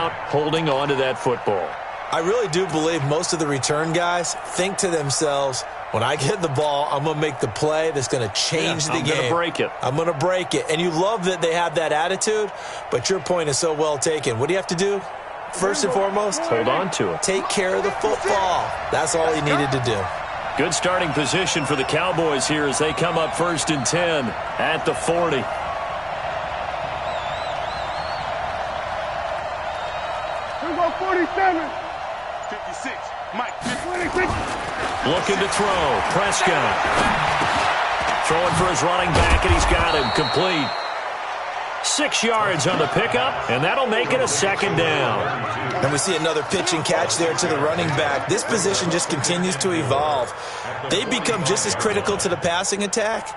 out, holding on to that football. I really do believe most of the return guys think to themselves, when I get the ball, I'm going to make the play that's going to change the game. I'm going to break it. I'm going to break it. And you love that they have that attitude, but your point is so well taken. What do you have to do? First and foremost, hold on to it. Take care of the football. That's all he needed to do. Good starting position for the Cowboys here as they come up 1st and 10 at the 40. Here we go, 47. 56. Mike, 26. Looking to throw. Prescott. Throwing for his running back, and he's got him. Complete. 6 yards on the pickup, and that'll make it a 2nd down. And we see another pitch and catch there to the running back. This position just continues to evolve. They become just as critical to the passing attack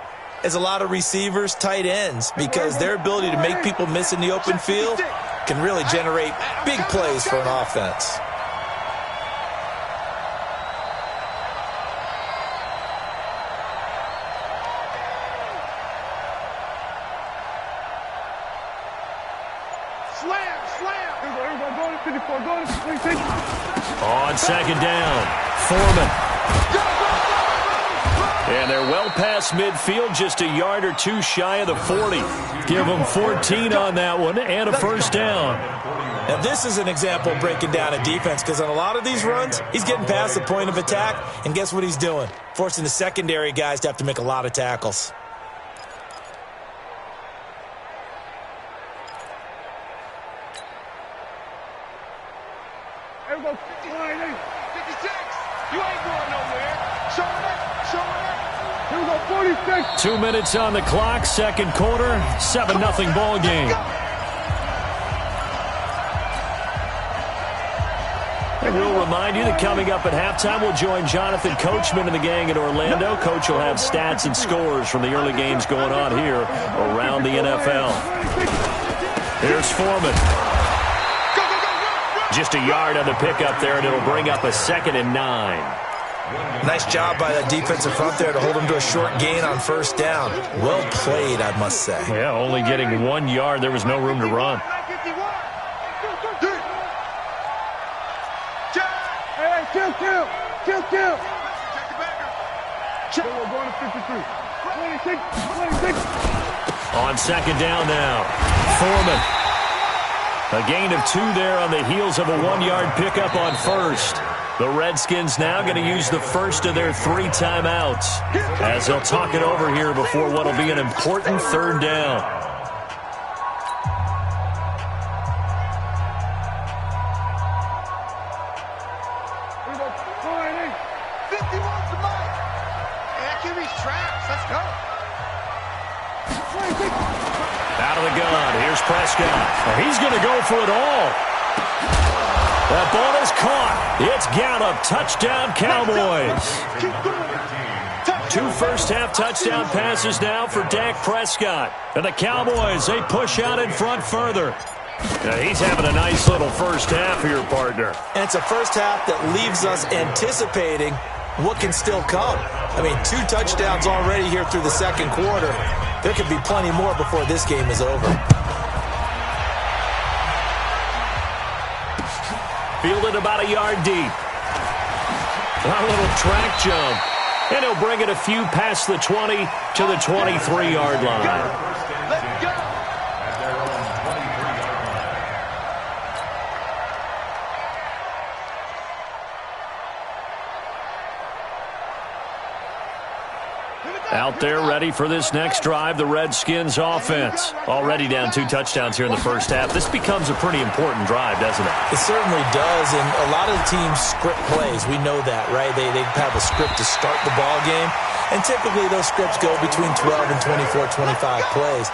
as a lot of receivers, tight ends, because their ability to make people miss in the open field can really generate big plays for an offense. On 2nd down, Foreman. And they're well past midfield, just a yard or two shy of the 40. Give them 14 on that one and a 1st down. Now this is an example of breaking down a defense, because on a lot of these runs, he's getting past the point of attack, and guess what he's doing? Forcing the secondary guys to have to make a lot of tackles. Here we go, 56. You ain't going nowhere. Show it. Here we go, 46. 2 minutes on the clock, 2nd quarter, 7-0 ball game. And we'll remind you that coming up at halftime, we'll join Jonathan Coachman and the gang in Orlando. Coach will have stats and scores from the early games going on here around the NFL. Here's Foreman. Just a yard on the pickup there, and it'll bring up a 2nd and 9. Nice job by that defensive front there to hold him to a short gain on 1st down. Well played, I must say. Yeah, only getting 1 yard. There was no room to run. Kill. We're going to 53. 26. On 2nd down now, Foreman. A gain of 2 there on the heels of a 1-yard pickup on 1st. The Redskins now going to use the first of their 3 timeouts as they'll talk it over here before what will be an important 3rd down. Out of the gun. Here's Prescott. He's going to go for it all. That ball is caught. It's Gallup. Touchdown, Cowboys. 2 first-half touchdown passes now for Dak Prescott. And the Cowboys, they push out in front further. He's having a nice little first half here, partner. And it's a first half that leaves us anticipating what can still come. I mean, 2 touchdowns already here through the 2nd quarter. There could be plenty more before this game is over. Fielded about a yard deep. A little track jump. And he'll bring it a few past the 20 to the 23-yard line. Out there ready for this next drive, the Redskins offense. Already down 2 touchdowns here in the first half. This becomes a pretty important drive, doesn't it? It certainly does, and a lot of teams script plays. We know that, right? They have a script to start the ball game, and typically those scripts go between 12 and 24, 25 plays.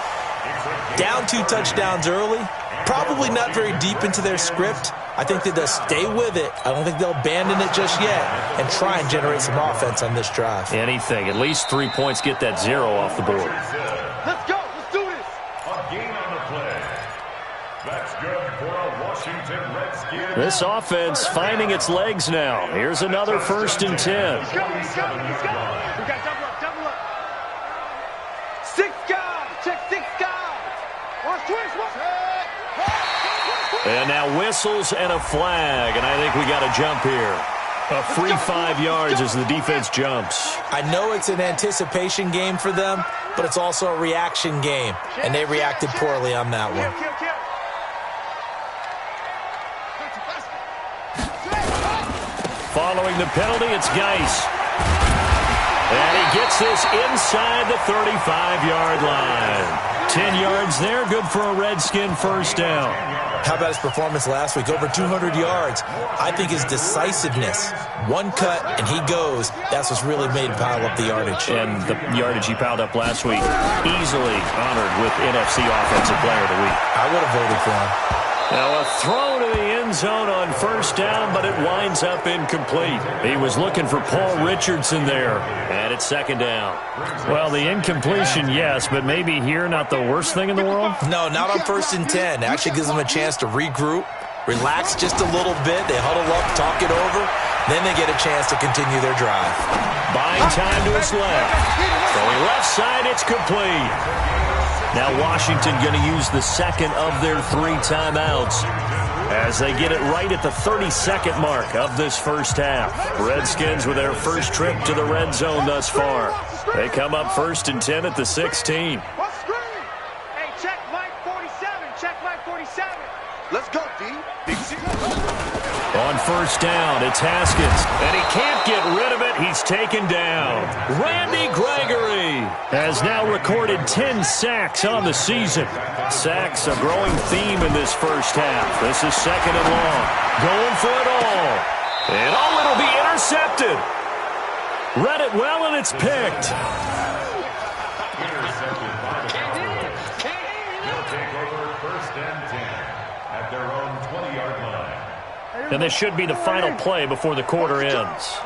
Down 2 touchdowns early, probably not very deep into their script. I think that they'll stay with it. I don't think they'll abandon it just yet and try and generate some offense on this drive. Anything. At least 3 points, get that 0 off the board. Let's go. Let's do this. A gain on the play. That's good for a Washington Redskins. This offense finding its legs now. Here's another 1st and 10. Let's go. We got double up. 6 guys. Check 6 guys. Watch twist. And now whistles and a flag, and I think we got a jump here. A free 5 yards as the defense jumps. I know it's an anticipation game for them, but it's also a reaction game, and they reacted poorly on that one. Following the penalty, it's Geis. And he gets this inside the 35-yard line. 10 yards there, good for a Redskin first down. How about his performance last week? Over 200 yards. I think his decisiveness, one cut and he goes, that's what's really made him pile up the yardage. And the yardage he piled up last week, easily honored with NFC Offensive Player of the Week. I would have voted for him. Now a throw to the end zone on first down, but it winds up incomplete. He was looking for Paul Richardson there, and it's second down. Well, the incompletion, yes, but maybe here not the worst thing in the world? No, not on 1st and 10. It actually gives them a chance to regroup, relax just a little bit. They huddle up, talk it over. Then they get a chance to continue their drive. Buying time to his left. Going left side, it's complete. Now Washington going to use the second of their 3 timeouts as they get it right at the 32nd mark of this first half. Redskins with their first trip to the red zone thus far. They come up 1st and 10 at the 16. Hey, check line 47. Check line 47. Let's go, D. On first down, it's Haskins, and he can't get rid of it. He's taken down. Randy Gregory has now recorded 10 sacks on the season. Sacks, a growing theme in this first half. This is second and long. Going for it all. And it'll be intercepted. Read it well, and it's picked. Intercepted by the Cowboys. They'll take over 1st and 10 at their own 20-yard line. And this should be the final play before the quarter ends.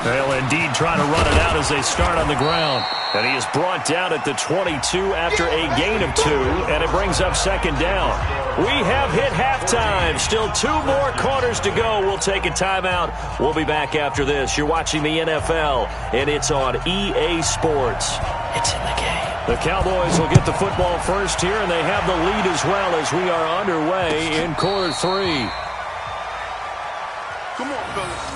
They'll indeed try to run it out as they start on the ground. And he is brought down at the 22 after a gain of 2, and it brings up second down. We have hit halftime. Still 2 more quarters to go. We'll take a timeout. We'll be back after this. You're watching the NFL, and it's on EA Sports. It's in the game. The Cowboys will get the football first here, and they have the lead as well as we are underway in quarter 3. Come on, fellas.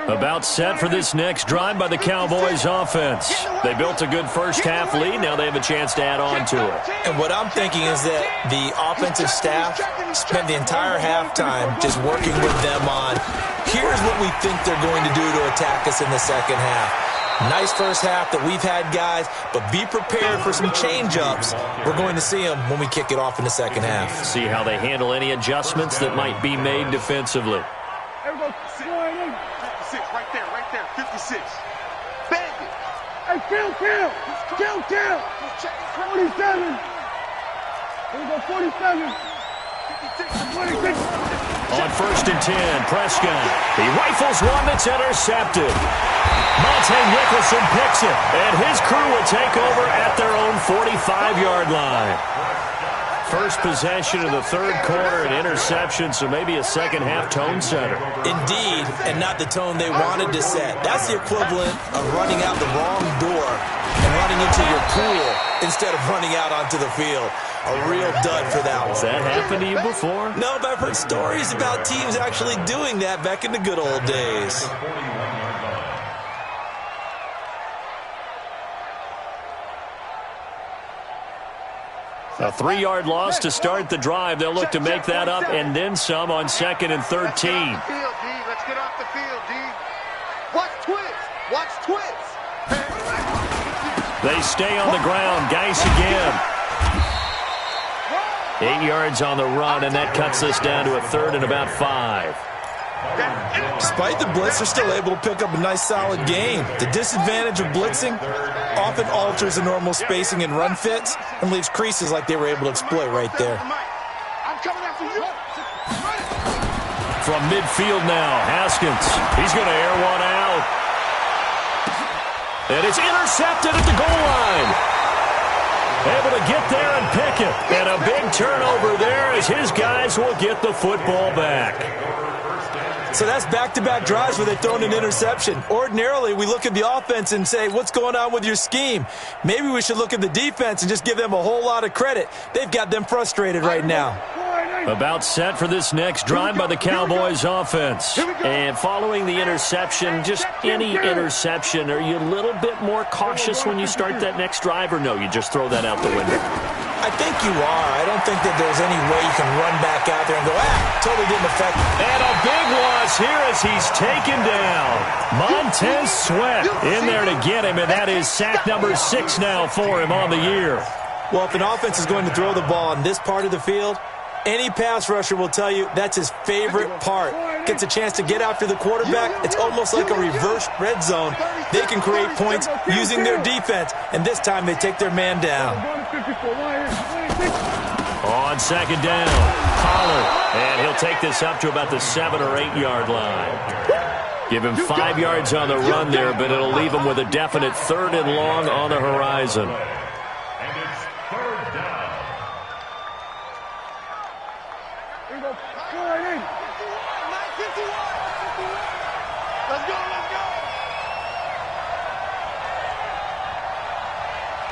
About set for this next drive by the Cowboys offense. They built a good first half lead. Now they have a chance to add on to it. And what I'm thinking is that the offensive staff spent the entire halftime just working with them on, here's what we think they're going to do to attack us in the second half. Nice first half that we've had, guys, but be prepared for some change-ups. We're going to see them when we kick it off in the second half. See how they handle any adjustments that might be made defensively. 56, right there, 56. Bang it. Hey, kill. 47. Here we go, 47. 56, 26. On 1st and 10, Prescott. He rifles one that's intercepted. Monte Nicholson picks it, and his crew will take over at their own 45-yard line. First possession of the third quarter, an interception, so maybe a second-half tone setter. Indeed, and not the tone they wanted to set. That's the equivalent of running out the wrong door and running into your pool instead of running out onto the field. A real dud for that one. Has that happened to you before? No, but I've heard stories about teams actually doing that back in the good old days. A 3-yard loss to start the drive. They'll look to make that up and then some on 2nd and 13. Let's get off the field, D. Watch twist. They stay on the ground. Geis again. 8 yards on the run, and that cuts us down to a 3rd and about 5. Despite the blitz, they're still able to pick up a nice solid gain. The disadvantage of blitzing often alters the normal spacing and run fits and leaves creases like they were able to exploit right there. I'm coming after you. From midfield now, Haskins. He's going to air one out. And it's intercepted at the goal line. Able to get there and pick it. And a big turnover there as his guys will get the football back. So that's back-to-back drives where they've thrown an interception. Ordinarily, we look at the offense and say, what's going on with your scheme? Maybe we should look at the defense and just give them a whole lot of credit. They've got them frustrated right now. About set for this next drive by the Cowboys offense. And following the interception, just any interception, are you a little bit more cautious when you start that next drive, or no, you just throw that out the window? I think you are. I don't think that there's any way you can run back out there and go, totally didn't affect me. And a big loss here as he's taken down. Montez Sweat in there to get him, and that is sack number 6 now for him on the year. Well, if an offense is going to throw the ball on this part of the field, any pass rusher will tell you that's his favorite part. Gets a chance to get after the quarterback. It's almost like a reverse red zone. They can create points using their defense, and this time they take their man down. On second down, Pollard, and he'll take this up to about the 7 or 8 yard line. Give him 5 yards on the run there, but it'll leave him with a definite 3rd and long on the horizon. And it's 3rd down. Let's go, let's go.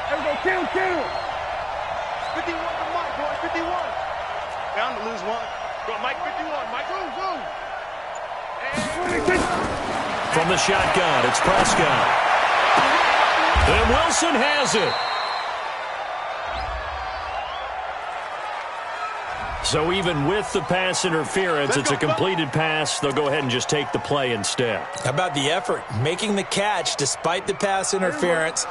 There we go, kill. 51 to Mike, boy, 51. Bound to lose one. Go, Mike, 51. Mike, move. From the shotgun, it's Prescott. And Wilson has it. So even with the pass interference, it's a completed pass. They'll go ahead and just take the play instead. How about the effort? Making the catch despite the pass interference.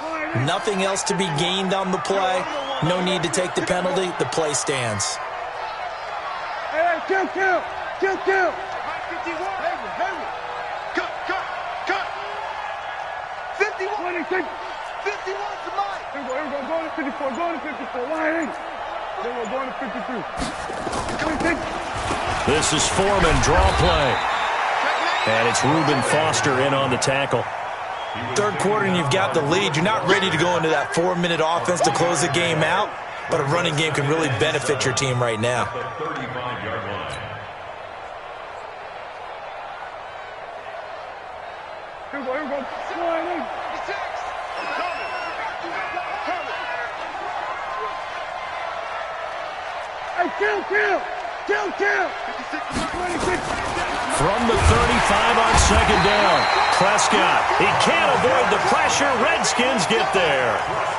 Nothing else to be gained on the play. No need to take the penalty. The play stands. Hey, kill. 51. Cut. 51. 51 to Mike. Here we go. Go to 54. Line. Then we're going to 52. This is Foreman, draw play. And it's Reuben Foster in on the tackle. Third quarter and you've got the lead. You're not ready to go into that 4-minute offense to close the game out, but a running game can really benefit your team right now. Here we go. Kill. From the 35 on second down, Prescott. He can't avoid the pressure. Redskins get there.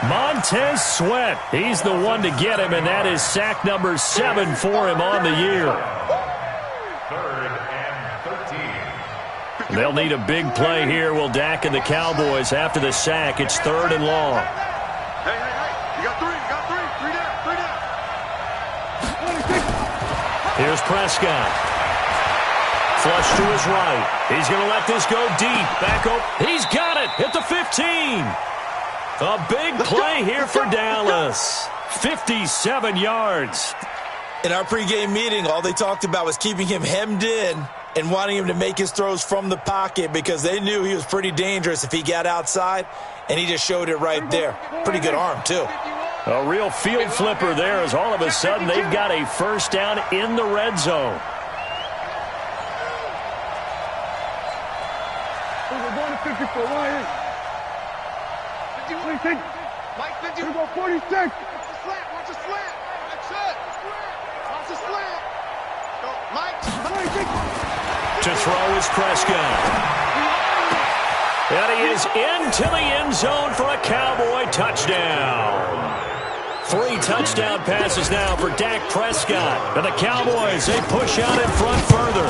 Montez Sweat. He's the one to get him, and that is sack number 7 for him on the year. 3rd and 13. They'll need a big play here. Will Dak and the Cowboys after the sack. It's 3rd and long. Hey. You got three. 3 down. Here's Prescott. Flush to his right. He's going to let this go deep. Back up. He's got it at the 15. A big play here for Dallas. 57 yards. In our pregame meeting, all they talked about was keeping him hemmed in and wanting him to make his throws from the pocket because they knew he was pretty dangerous if he got outside, and he just showed it right there. Pretty good arm, too. A real field flipper there as all of a sudden they've got a first down in the red zone. We're going to 54. Line. 56. Mike, 50. We're going 46. Watch a slant. That's it. Watch a slant. Go, Mike. 46. To throw is Prescott. And he is into the end zone for a Cowboy touchdown. 3 touchdown passes now for Dak Prescott. And the Cowboys, they push out in front further.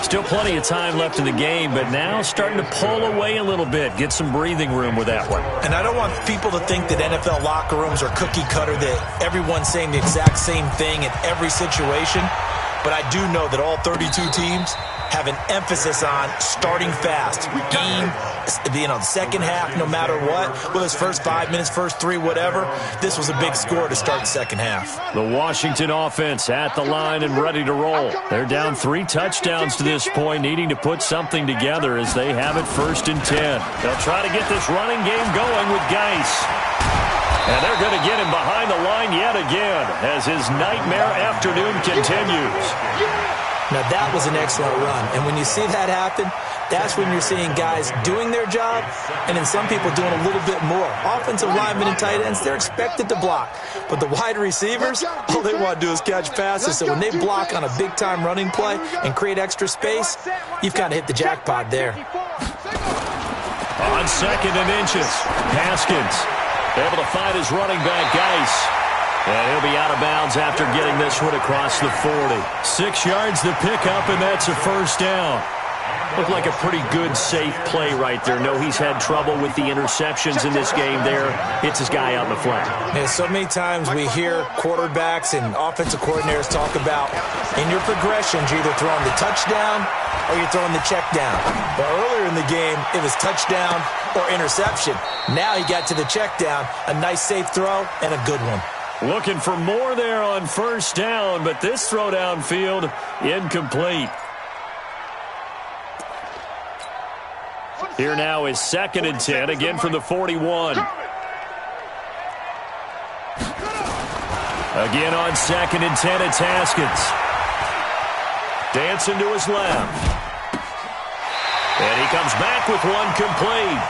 Still plenty of time left in the game, but now starting to pull away a little bit. Get some breathing room with that one. And I don't want people to think that NFL locker rooms are cookie cutter, that everyone's saying the exact same thing in every situation. But I do know that all 32 teams have an emphasis on starting fast, game the second half, no matter what, whether it's first 5 minutes, first 3, whatever, this was a big score to start the second half. The Washington offense at the line and ready to roll. They're down 3 touchdowns to this point, needing to put something together as they have it 1st and 10. They'll try to get this running game going with Geis. And they're going to get him behind the line yet again as his nightmare afternoon continues. Now, that was an excellent run. And when you see that happen, that's when you're seeing guys doing their job and then some people doing a little bit more. Offensive linemen and tight ends, they're expected to block. But the wide receivers, all they want to do is catch passes. So when they block on a big-time running play and create extra space, you've kind of hit the jackpot there. On 2nd and inches, Haskins able to find his running back, Geis. And he'll be out of bounds after getting this one across the 40. 6 yards the pickup, and that's a 1st down. Looked like a pretty good, safe play right there. No, he's had trouble with the interceptions in this game there. Hits his guy out in the flat. Yeah, so many times we hear quarterbacks and offensive coordinators talk about in your progressions, you're either throwing the touchdown or you're throwing the check down. But earlier in the game, it was touchdown or interception. Now he got to the check down, a nice safe throw and a good one. Looking for more there on 1st down, but this throw downfield incomplete. Here now is 2nd and 10, again from the 41. Again on 2nd and 10, it's Haskins. Dancing to his left. And he comes back with one complete.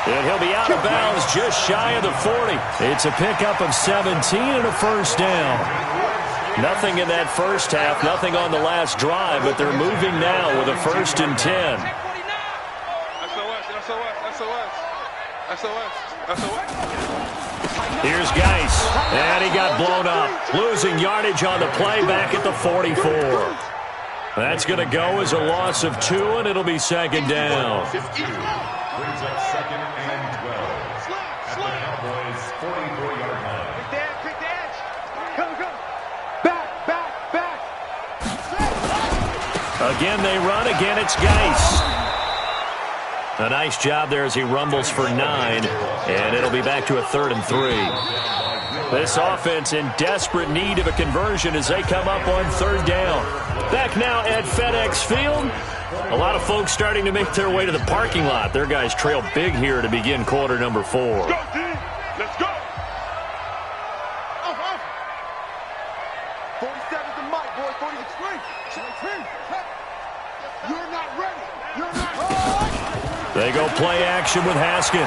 And he'll be out of bounds just shy of the 40. It's a pickup of 17 and a 1st down. Nothing in that first half, nothing on the last drive, but they're moving now with a 1st and 10. Here's Geis, and he got blown up. Losing yardage on the play back at the 44. That's going to go as a loss of 2, and it'll be 2nd down. Brings up 2nd and 12 at the Cowboys' 44-yard line. Quick dash. Come. Back. Again, they run. Again, it's Geis. A nice job there as he rumbles for 9, and it'll be back to a 3rd and 3. This offense in desperate need of a conversion as they come up on 3rd down. Back now at FedEx Field. A lot of folks starting to make their way to the parking lot. Their guys trail big here to begin quarter number 4. Let's go. 47's the mic, boy. 43. You're not ready. They go play action with Haskins.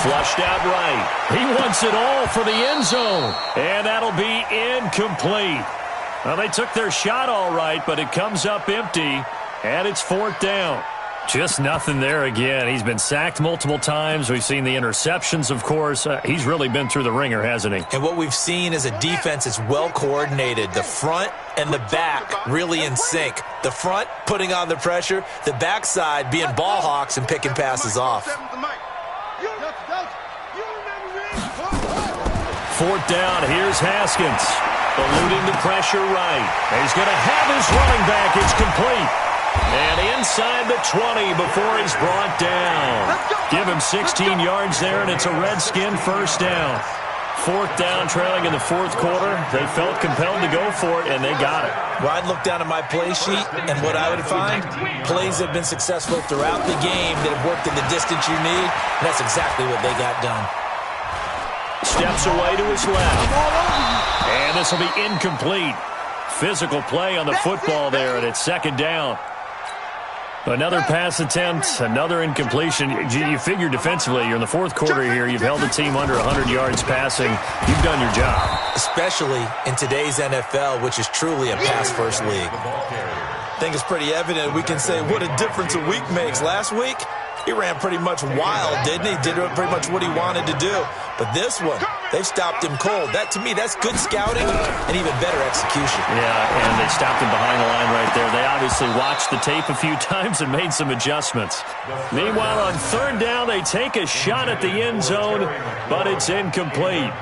Flushed out right. He wants it all for the end zone. And that'll be incomplete. Well, they took their shot all right, but it comes up empty, and it's 4th down. Just nothing there again. He's been sacked multiple times. We've seen the interceptions, of course. He's really been through the ringer, hasn't he? And what we've seen is a defense that's well coordinated. The front and the back really in sync. The front putting on the pressure, the backside being ball hawks and picking passes off. 4th down, here's Haskins. Eluding the pressure right. He's going to have his running back. It's complete. And inside the 20 before he's brought down. Give him 16 yards there, and it's a Redskin 1st down. 4th down, trailing in the 4th quarter. They felt compelled to go for it, and they got it. Well, I'd look down at my play sheet, and what I would find, plays have been successful throughout the game that have worked in the distance you need, and that's exactly what they got done. Steps away to his left. And this will be incomplete. Physical play on the football there, and it's 2nd down. Another pass attempt, another incompletion. You figure defensively, you're in the 4th quarter here. You've held the team under 100 yards passing. You've done your job. Especially in today's NFL, which is truly a pass-first league. I think it's pretty evident. We can say what a difference a week makes. Last week, he ran pretty much wild, didn't he? Did pretty much what he wanted to do. But this one, they've stopped him cold. That, to me, that's good scouting and even better execution. Yeah, and they stopped him behind the line right there. They obviously watched the tape a few times and made some adjustments. Meanwhile, on 3rd down, they take a shot at the end zone, but it's incomplete.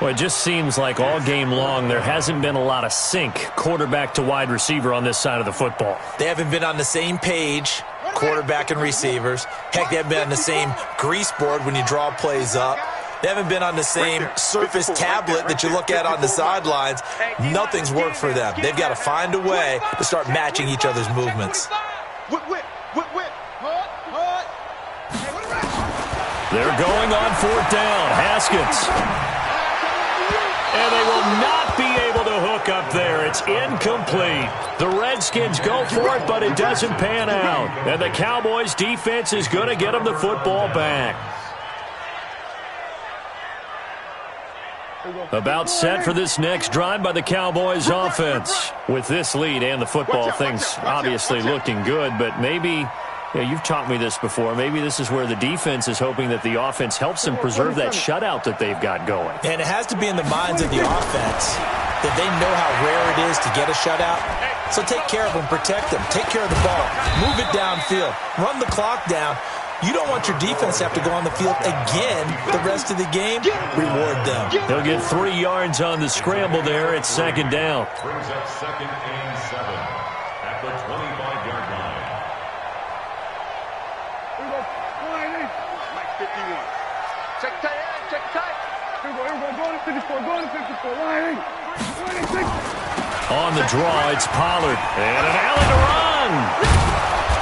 Well, it just seems like all game long there hasn't been a lot of sync quarterback to wide receiver on this side of the football. They haven't been on the same page, quarterback and receivers. Heck, they haven't been on the same grease board when you draw plays up. They haven't been on the same Surface tablet that you look at on the sidelines. Nothing's worked for them. They've got to find a way to start matching each other's movements. They're going on fourth down. Haskins. And they will not be able to hook up there. It's incomplete. The Redskins go for it, but it doesn't pan out. And the Cowboys defense is going to get them the football back. About set for this next drive by the Cowboys offense. With this lead and the football, things obviously looking good, but maybe... Yeah, you've taught me this before. Maybe this is where the defense is hoping that the offense helps them preserve that shutout that they've got going. And it has to be in the minds of the offense that they know how rare it is to get a shutout. So take care of them, protect them, take care of the ball, move it downfield, run the clock down. You don't want your defense to have to go on the field again the rest of the game. Reward them. They'll get 3 yards on the scramble there. It's second down. Brings up 2nd and 7 at the 25-yard line. Check tight, check tight. Here we go, go to 54, go to 54. Line. On the draw, it's Pollard. And an alley to run.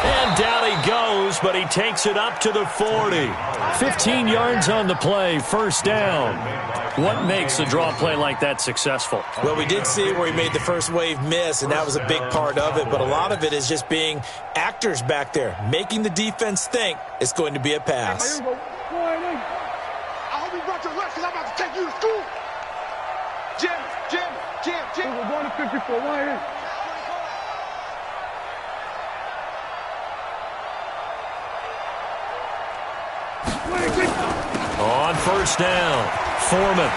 And down he goes, but he takes it up to the 40. 15 yards on the play, first down. What makes a draw play like that successful? Well, we did see where he made the first wave miss, and that was a big part of it. But a lot of it is just being actors back there, making the defense think it's going to be a pass. I hope you brought your lunch because I'm about to take you to school. Jim. We're going to 54. Line. On first down, Foreman.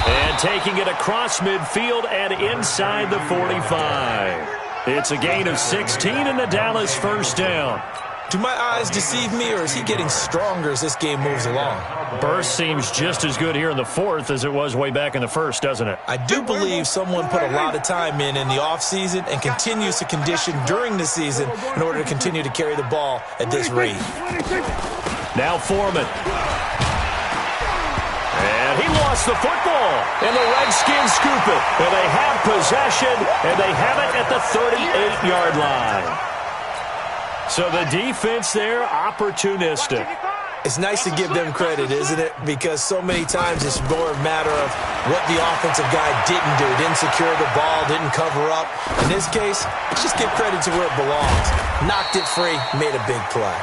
And taking it across midfield and inside the 45. It's a gain of 16 and the Dallas first down. Do my eyes deceive me, or is he getting stronger as this game moves along? Burst seems just as good here in the fourth as it was way back in the first, doesn't it? I do believe someone put a lot of time in the offseason and continues to condition during the season in order to continue to carry the ball at this rate. Now Foreman. And he lost the football. And the Redskins scoop it. And they have possession, and they have it at the 38-yard line. So the defense there, opportunistic. It's nice to give them credit, isn't it? Because so many times it's more a matter of what the offensive guy didn't do. Didn't secure the ball, didn't cover up. In this case, let's just give credit to where it belongs. Knocked it free, made a big play.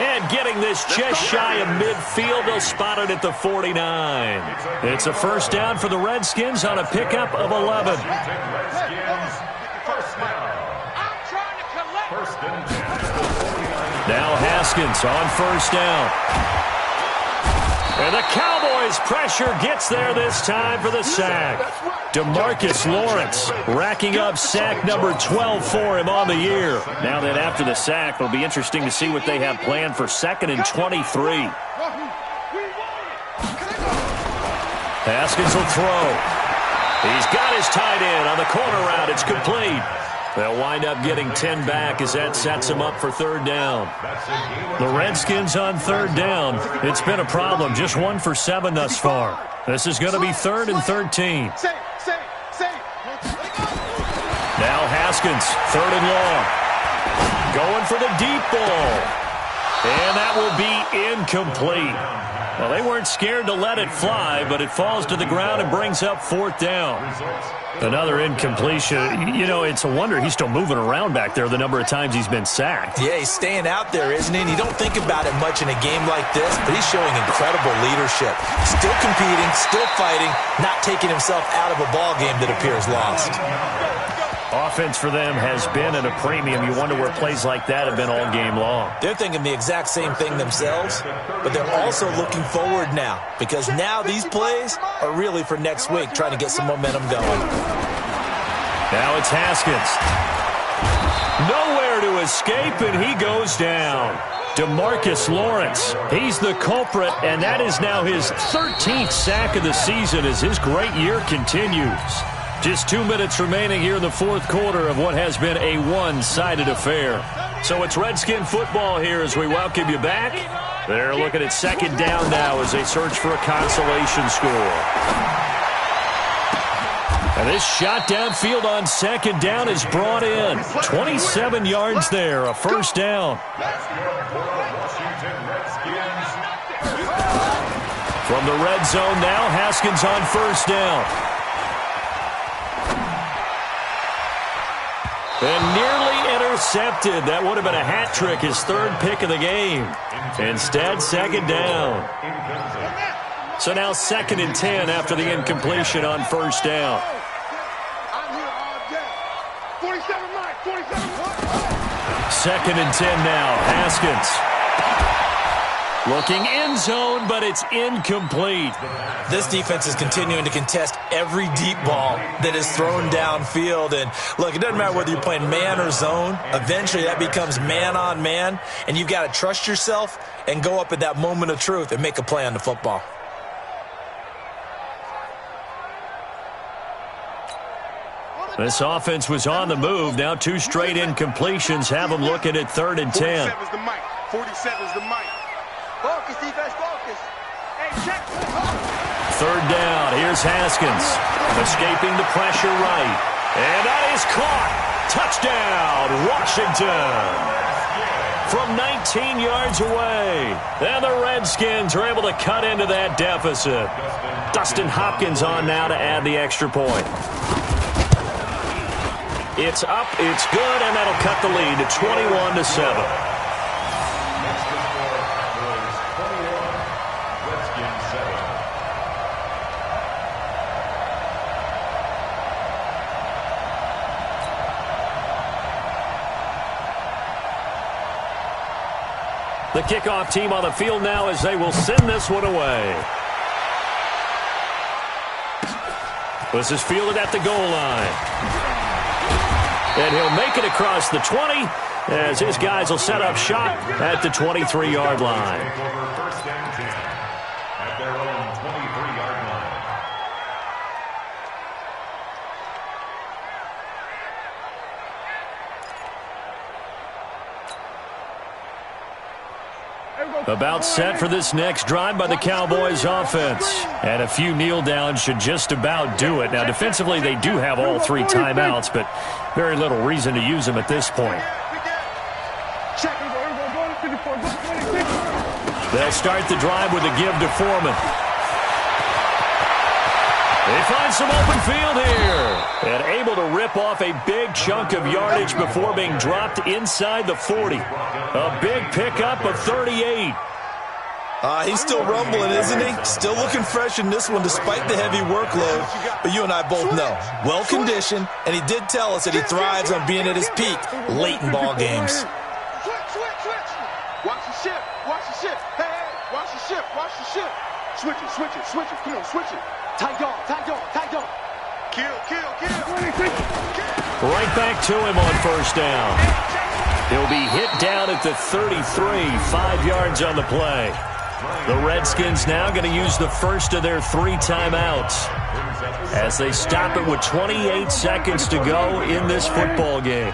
And getting this just shy of midfield, they'll spot it at the 49. It's a first down for the Redskins on a pickup of 11. Now Haskins on first down. And the Cowboys pressure gets there this time for the sack. DeMarcus Lawrence racking up sack number 12 for him on the year. Now that after the sack, it'll be interesting to see what they have planned for 2nd and 23. Haskins will throw. He's got his tight end on the corner route. It's complete. They'll wind up getting 10 back as that sets them up for third down. The Redskins on third down. It's been a problem. Just 1 for 7 thus far. This is going to be 3rd and 13. Now Haskins, 3rd and long. Going for the deep ball. And that will be incomplete. Well, they weren't scared to let it fly, but it falls to the ground and brings up 4th down. Another incompletion. You know, it's a wonder he's still moving around back there the number of times he's been sacked. Yeah, he's staying out there, isn't he? And you don't think about it much in a game like this, but he's showing incredible leadership. Still competing, still fighting, not taking himself out of a ball game that appears lost. Offense for them has been at a premium. You wonder where plays like that have been all game long. They're thinking the exact same thing themselves, but they're also looking forward now, because now these plays are really for next week, trying to get some momentum going. Now it's Haskins. Nowhere to escape, and he goes down. DeMarcus Lawrence, he's the culprit, and that is now his 13th sack of the season as his great year continues. Just 2 minutes remaining here in the fourth quarter of what has been a one-sided affair. So it's Redskin football here as we welcome you back. They're looking at second down now as they search for a consolation score. And this shot downfield on second down is brought in. 27 yards there, a first down. From the red zone now, Haskins on first down. And nearly intercepted. That would have been a hat trick, his third pick of the game. Instead, second down. So now 2nd and 10 after the incompletion on first down. I'm here all day. 47 Mike, 47 Mike. 2nd and 10 now, Haskins. Looking end zone, but it's incomplete. This defense is continuing to contest every deep ball that is thrown downfield. And look, it doesn't matter whether you're playing man or zone. Eventually that becomes man on man, and you've got to trust yourself and go up at that moment of truth and make a play on the football. This offense was on the move. Now 2 straight incompletions have them looking at 3rd and 10. 47's the mic. 47's the mic. Focus, defense, focus. Hey, check. 3rd down. Here's Haskins. Escaping the pressure right. And that is caught. Touchdown, Washington. From 19 yards away. And the Redskins are able to cut into that deficit. Dustin Hopkins on now to add the extra point. It's up, it's good, and that'll cut the lead to 21-7. The kickoff team on the field now as they will send this one away. This is fielded at the goal line. And he'll make it across the 20 as his guys will set up shop at the 23-yard line. First and 10 at their own 23-yard line. About set for this next drive by the Cowboys offense. And a few kneel downs should just about do it. Now, defensively, they do have all 3 timeouts, but very little reason to use them at this point. They'll start the drive with a give to Foreman. They find some open field here. And able to rip off a big chunk of yardage before being dropped inside the 40. A big pickup of 38. He's still rumbling, isn't he? Still looking fresh in this one despite the heavy workload. But you and I both know, well-conditioned, and he did tell us that he thrives on being at his peak late in ball games. Switch. Watch the ship. Watch the ship. Hey, watch the ship. Watch the ship. Switch it. Come on, switch it. Tight dog. Kill. Right back to him on first down. He'll be hit down at the 33, 5 yards on the play. The Redskins now going to use the first of their 3 timeouts as they stop it with 28 seconds to go in this football game.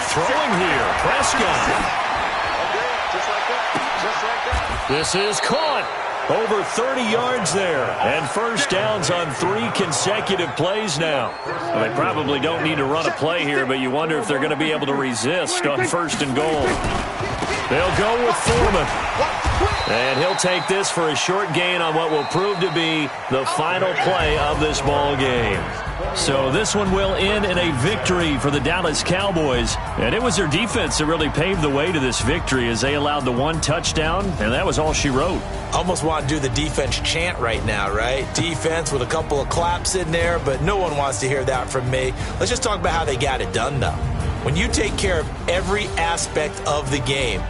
Throwing here, Prescott. This is caught. Over 30 yards there. And first downs on 3 consecutive plays now. Well, they probably don't need to run a play here, but you wonder if they're going to be able to resist on first and goal. They'll go with Foreman. And he'll take this for a short gain on what will prove to be the final play of this ball game. So this one will end in a victory for the Dallas Cowboys. And it was their defense that really paved the way to this victory as they allowed the 1 touchdown, and that was all she wrote. Almost want to do the defense chant right now, right? Defense with a couple of claps in there, but no one wants to hear that from me. Let's just talk about how they got it done, though. When you take care of every aspect of the game,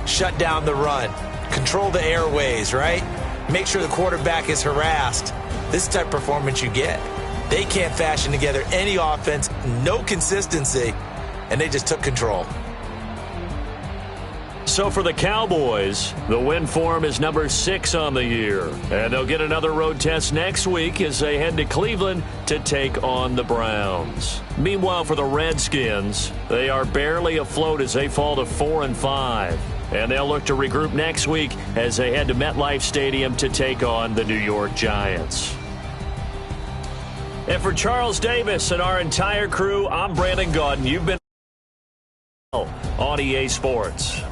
shut down the run, control the airways, right? Make sure the quarterback is harassed. This type of performance you get. They can't fashion together any offense, no consistency, and they just took control. So for the Cowboys, the win form is number 6 on the year. And they'll get another road test next week as they head to Cleveland to take on the Browns. Meanwhile, for the Redskins, they are barely afloat as they fall to 4-5. And they'll look to regroup next week as they head to MetLife Stadium to take on the New York Giants. And for Charles Davis and our entire crew, I'm Brandon Gaudin. You've been on EA Sports.